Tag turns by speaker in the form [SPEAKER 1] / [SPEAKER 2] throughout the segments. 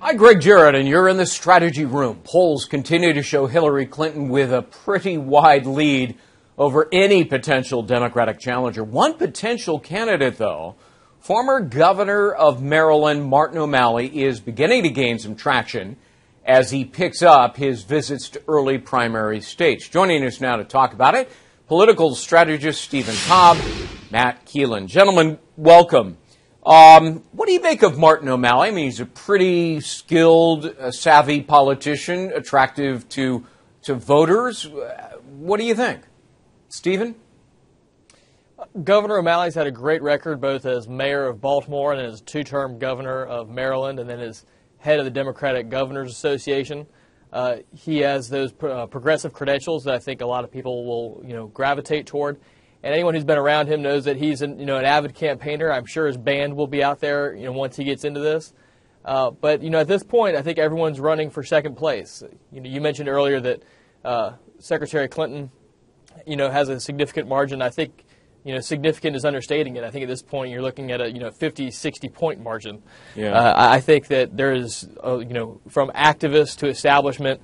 [SPEAKER 1] Hi, Greg Jarrett, and you're in the strategy room. Polls continue to show Hillary Clinton with a pretty wide lead over any potential Democratic challenger. One potential candidate, though, former governor of Maryland, Martin O'Malley, is beginning to gain some traction as he picks up his visits to early primary states. Joining us now to talk about it, political strategist Stephen Cobb, Matt Keelen. Gentlemen, welcome. What do you make of Martin O'Malley? I mean, he's a pretty skilled, savvy politician, attractive to voters. What do you think? Stephen?
[SPEAKER 2] Governor O'Malley's had a great record both as mayor of Baltimore and as two-term governor of Maryland, and then as head of the Democratic Governors Association. He has those progressive credentials that I think a lot of people will, gravitate toward. And anyone who's been around him knows that he's an avid campaigner. I'm sure his band will be out there, once he gets into this. But at this point, I think everyone's running for second place. You mentioned earlier that Secretary Clinton, has a significant margin. I think, significant is understating it. I think at this point you're looking at a 50, 60-point margin.
[SPEAKER 1] Yeah.
[SPEAKER 2] I think that there is, from activists to establishment,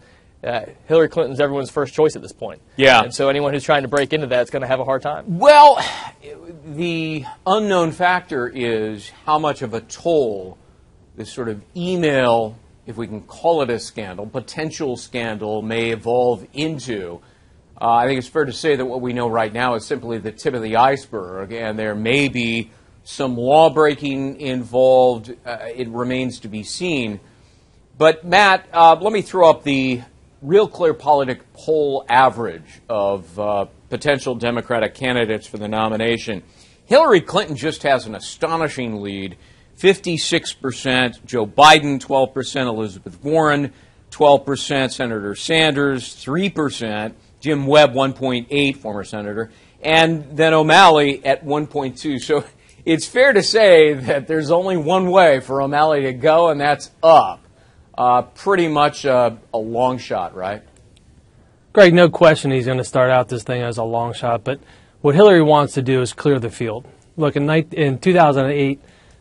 [SPEAKER 2] Hillary Clinton's everyone's first choice at this point.
[SPEAKER 1] Yeah.
[SPEAKER 2] And so anyone who's trying to break into that is going to have a hard time.
[SPEAKER 1] Well, the unknown factor is how much of a toll this sort of email, if we can call it a scandal, potential scandal, may evolve into. I think it's fair to say that what we know right now is simply the tip of the iceberg, and there may be some law-breaking involved. It remains to be seen. But, Matt, let me throw up the Real Clear Politic poll average of potential Democratic candidates for the nomination. Hillary Clinton just has an astonishing lead, 56%, Joe Biden 12%, Elizabeth Warren 12%, Senator Sanders 3%, Jim Webb 1.8%, former senator, and then O'Malley at 1.2%. So it's fair to say that there's only one way for O'Malley to go, and that's up. Pretty much a long shot, right?
[SPEAKER 3] Greg, no question he's going to start out this thing as a long shot, but what Hillary wants to do is clear the field. Look, in 2008,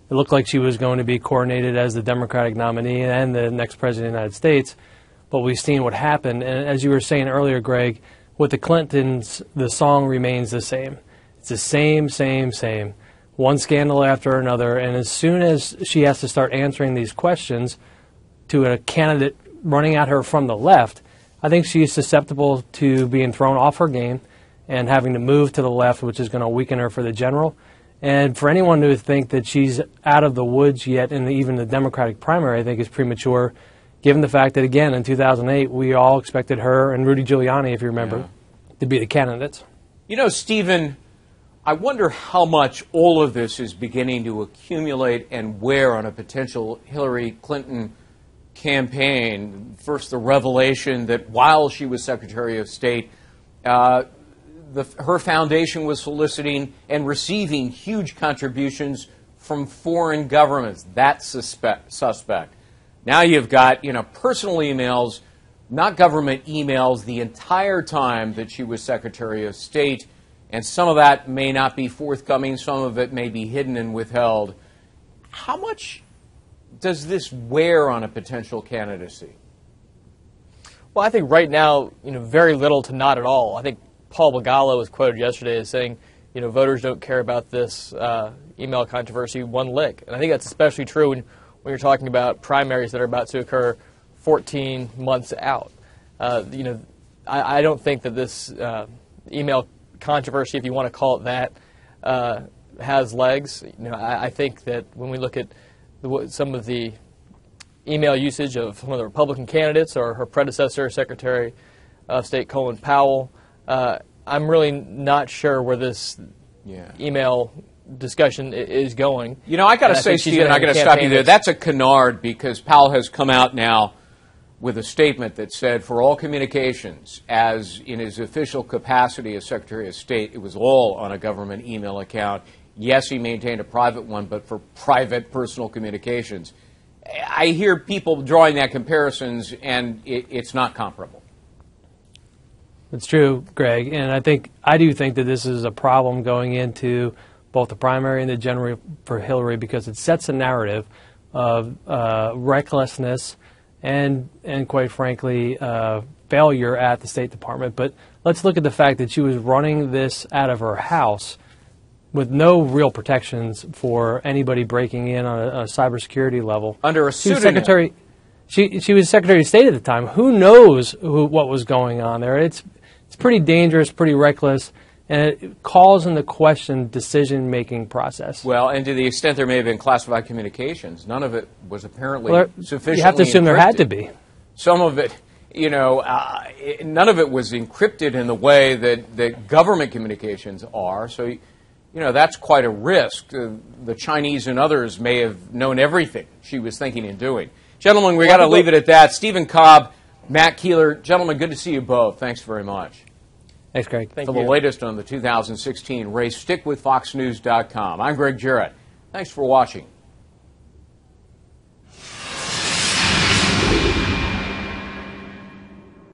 [SPEAKER 3] it looked like she was going to be coronated as the Democratic nominee and the next president of the United States, but we've seen what happened. And as you were saying earlier, Greg, with the Clintons, the song remains the same. It's the same, one scandal after another, and as soon as she has to start answering these questions to a candidate running at her from the left, I think she's susceptible to being thrown off her game and having to move to the left, which is going to weaken her for the general. And for anyone to think that she's out of the woods yet in even the Democratic primary, I think is premature, given the fact that, again, in 2008, we all expected her and Rudy Giuliani, if you remember, to be the candidates.
[SPEAKER 1] Stephen, I wonder how much all of this is beginning to accumulate and wear on a potential Hillary Clinton campaign. First, the revelation that while she was Secretary of State, her foundation was soliciting and receiving huge contributions from foreign governments. That's suspect. Now you've got, personal emails, not government emails, the entire time that she was Secretary of State, and some of that may not be forthcoming, some of it may be hidden and withheld. How much does this wear on a potential candidacy?
[SPEAKER 2] Well, I think right now, very little to not at all. I think Paul Begala was quoted yesterday as saying, voters don't care about this email controversy one lick. And I think that's especially true when you're talking about primaries that are about to occur 14 months out. I don't think that this email controversy, if you want to call it that, has legs. I think that when we look at some of the email usage of some of the Republican candidates or her predecessor, Secretary of State Colin Powell, I'm really not sure where this email discussion is going.
[SPEAKER 1] I got to say, Stephen, I got to stop you there. That's a canard because Powell has come out now with a statement that said for all communications, as in his official capacity as Secretary of State, it was all on a government email account. Yes, he maintained a private one, but for private personal communications. I hear people drawing that comparisons, and it's not comparable.
[SPEAKER 3] It's true, Greg, and I do think that this is a problem going into both the primary and the general for Hillary, because it sets a narrative of recklessness and quite frankly, failure at the State Department. But let's look at the fact that she was running this out of her house with no real protections for anybody breaking in on a cybersecurity level.
[SPEAKER 1] Under a pseudonym.
[SPEAKER 3] She was Secretary of State at the time. Who knows what was going on there? It's pretty dangerous, pretty reckless, and it calls into question decision-making process.
[SPEAKER 1] Well, and to the extent there may have been classified communications, none of it was apparently sufficiently
[SPEAKER 3] You have to assume
[SPEAKER 1] encrypted.
[SPEAKER 3] there had to be.
[SPEAKER 1] Some of it, none of it was encrypted in the way that government communications are. So, that's quite a risk. The Chinese and others may have known everything she was thinking and doing. Gentlemen, we got to leave it at that. Stephen Cobb, Matt Keelen, gentlemen, good to see you both. Thanks very much.
[SPEAKER 3] Thanks, Greg.
[SPEAKER 1] For the latest on the 2016 race, stick with FoxNews.com. I'm Greg Jarrett. Thanks for watching.